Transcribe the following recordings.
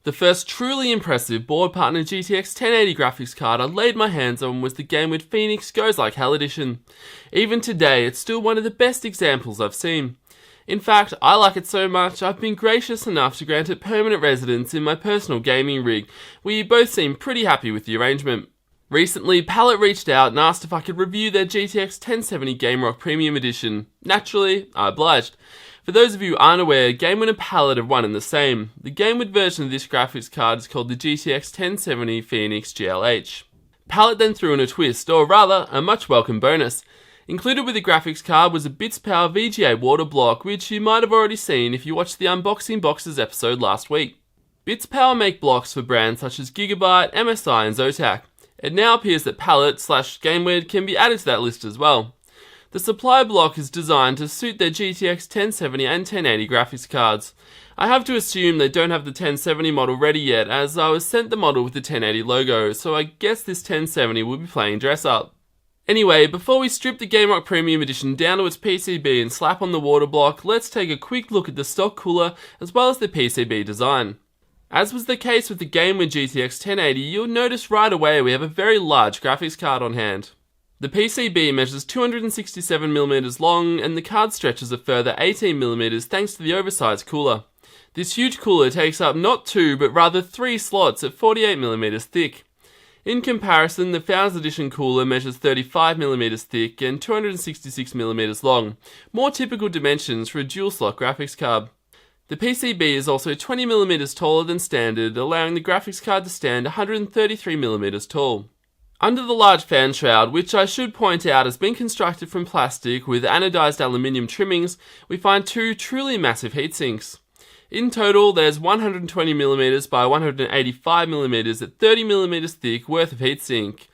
The first truly impressive board partner GTX 1080 graphics card I laid my hands on was the Gameward Phoenix Goes Like Hell edition. Even today, it's still one of the best examples I've seen. In fact, I like it so much, I've been gracious enough to grant it permanent residence in my personal gaming rig, where you both seem pretty happy with the arrangement. Recently, Palit reached out and asked if I could review their GTX 1070 GameRock Premium Edition. Naturally, I obliged. For those of you who aren't aware, Gameward and Palit are one and the same. The Gameward version of this graphics card is called the GTX 1070 Phoenix GLH. Palit then threw in a twist, or rather, a much welcome bonus. Included with the graphics card was a Bits Power VGA Waterblock, which you might have already seen if you watched the Unboxing Boxes episode last week. Bits Power make blocks for brands such as Gigabyte, MSI and Zotac. It now appears that Palit/Gameward can be added to that list as well. The supply block is designed to suit their GTX 1070 and 1080 graphics cards. I have to assume they don't have the 1070 model ready yet, as I was sent the model with the 1080 logo, so I guess this 1070 will be playing dress up. Anyway, before we strip the GameRock Premium Edition down to its PCB and slap on the water block, let's take a quick look at the stock cooler as well as the PCB design. As was the case with the Gameward GTX 1080, you'll notice right away we have a very large graphics card on hand. The PCB measures 267mm long and the card stretches a further 18mm thanks to the oversized cooler. This huge cooler takes up not 2 but rather 3 slots at 48mm thick. In comparison, the Founders Edition cooler measures 35mm thick and 266mm long, more typical dimensions for a dual slot graphics card. The PCB is also 20mm taller than standard, allowing the graphics card to stand 133mm tall. Under the large fan shroud, which I should point out has been constructed from plastic with anodized aluminium trimmings, we find 2 truly massive heatsinks. In total, there's 120mm by 185mm at 30mm thick worth of heatsink.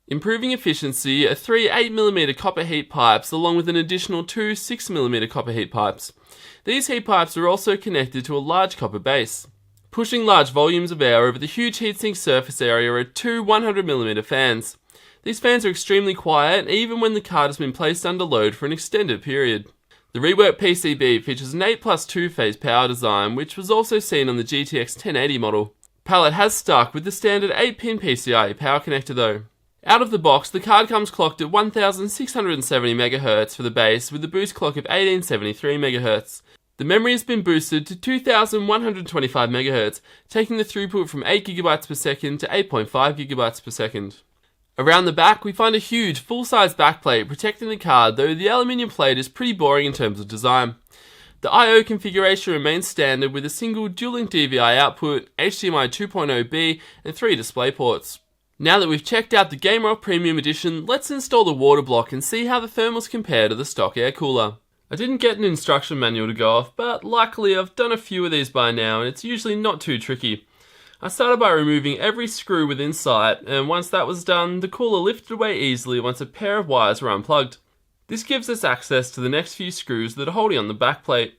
Improving efficiency are 3 8mm copper heat pipes along with an additional 2 6mm copper heat pipes. These heat pipes are also connected to a large copper base. Pushing large volumes of air over the huge heatsink surface area are 2 100mm fans. These fans are extremely quiet even when the card has been placed under load for an extended period. The reworked PCB features an 8+2 phase power design, which was also seen on the GTX 1080 model. Palit has stuck with the standard 8-pin PCIe power connector though. Out of the box, the card comes clocked at 1670MHz for the base with a boost clock of 1873MHz. The memory has been boosted to 2125MHz, taking the throughput from 8GB per second to 8.5GB per second. Around the back, we find a huge, full-size backplate protecting the card, though the aluminium plate is pretty boring in terms of design. The I/O configuration remains standard with a single dual-link DVI output, HDMI 2.0B, and 3 display ports. Now that we've checked out the GameRock Premium Edition, let's install the Waterblock and see how the thermals compare to the stock air cooler. I didn't get an instruction manual to go off, but luckily I've done a few of these by now and it's usually not too tricky. I started by removing every screw within sight, and once that was done, the cooler lifted away easily once a pair of wires were unplugged. This gives us access to the next few screws that are holding on the backplate.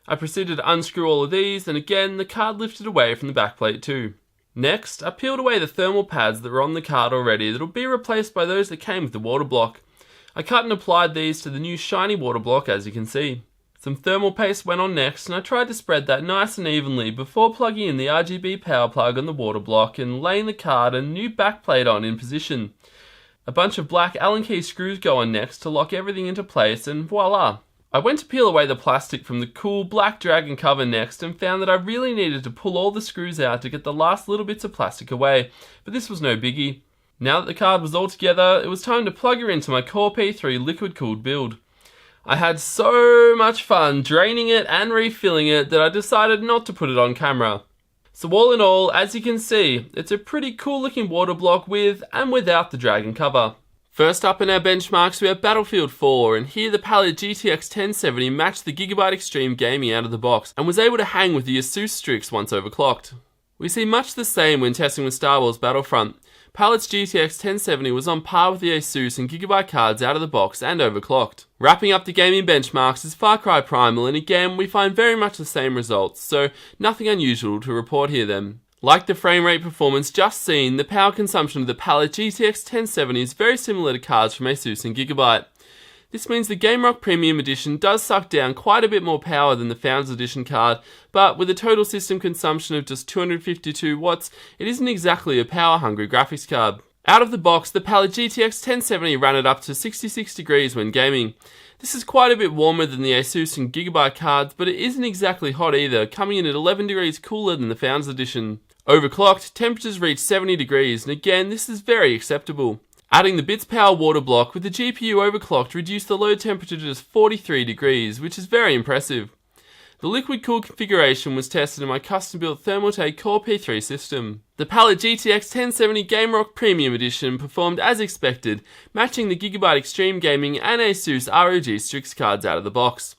I proceeded to unscrew all of these, and again the card lifted away from the backplate too. Next, I peeled away the thermal pads that were on the card already that will be replaced by those that came with the Waterblock. I cut and applied these to the new shiny Waterblock, as you can see. Some thermal paste went on next, and I tried to spread that nice and evenly before plugging in the RGB power plug on the Waterblock and laying the card and new backplate on in position. A bunch of black Allen key screws go on next to lock everything into place, and voila! I went to peel away the plastic from the cool black dragon cover next and found that I really needed to pull all the screws out to get the last little bits of plastic away, but this was no biggie. Now that the card was all together, it was time to plug her into my Core P3 liquid-cooled build. I had so much fun draining it and refilling it that I decided not to put it on camera. So all in all, as you can see, it's a pretty cool looking Waterblock with and without the dragon cover. First up in our benchmarks we have Battlefield 4, and here the Palit GTX 1070 matched the Gigabyte Extreme Gaming out of the box and was able to hang with the Asus Strix once overclocked. We see much the same when testing with Star Wars Battlefront. Palit's GTX 1070 was on par with the Asus and Gigabyte cards out of the box and overclocked. Wrapping up the gaming benchmarks is Cry Primal, and again we find very much the same results, so nothing unusual to report here then. Like the frame rate performance just seen, the power consumption of the Palit GTX 1070 is very similar to cards from Asus and Gigabyte. This means the GameRock Premium Edition does suck down quite a bit more power than the Founders Edition card, but with a total system consumption of just 252 watts, it isn't exactly a power-hungry graphics card. Out of the box, the Palit GTX 1070 ran it up to 66 degrees when gaming. This is quite a bit warmer than the Asus and Gigabyte cards, but it isn't exactly hot either, coming in at 11 degrees cooler than the Founders Edition. Overclocked, temperatures reach 70 degrees, and again, this is very acceptable. Adding the bits power Waterblock with the GPU overclocked reduced the load temperature to just 43 degrees, which is very impressive. The liquid cool configuration was tested in my custom-built Thermaltake Core P3 system. The Palit GTX 1070 GameRock Premium Edition performed as expected, matching the Gigabyte Extreme Gaming and Asus ROG Strix cards out of the box.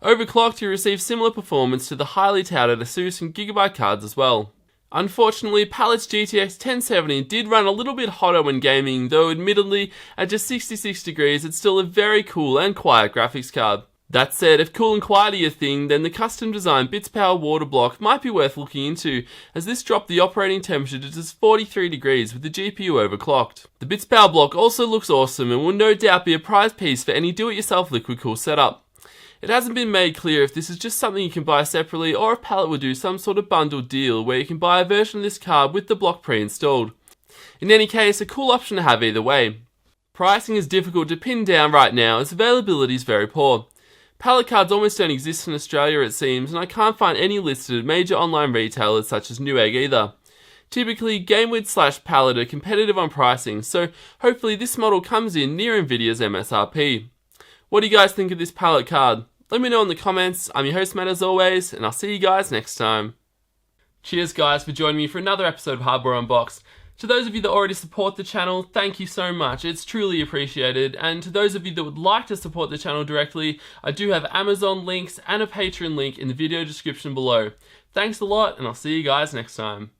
Overclocked, you receive similar performance to the highly touted Asus and Gigabyte cards as well. Unfortunately, Palit's GTX 1070 did run a little bit hotter when gaming, though admittedly, at just 66 degrees, it's still a very cool and quiet graphics card. That said, if cool and quiet are your thing, then the custom-designed Bits Power Waterblock might be worth looking into, as this dropped the operating temperature to just 43 degrees with the GPU overclocked. The Bits Power block also looks awesome and will no doubt be a prize piece for any do-it-yourself liquid cool setup. It hasn't been made clear if this is just something you can buy separately or if Palit will do some sort of bundled deal where you can buy a version of this card with the block pre-installed. In any case, a cool option to have either way. Pricing is difficult to pin down right now as availability is very poor. Palit cards almost don't exist in Australia it seems, and I can't find any listed at major online retailers such as Newegg either. Typically, GameWid/Palit are competitive on pricing, so hopefully this model comes in near Nvidia's MSRP. What do you guys think of this Palit card? Let me know in the comments. I'm your host Matt as always, and I'll see you guys next time. Cheers guys for joining me for another episode of Hardware Unboxed. To those of you that already support the channel, thank you so much. It's truly appreciated. And to those of you that would like to support the channel directly, I do have Amazon links and a Patreon link in the video description below. Thanks a lot, and I'll see you guys next time.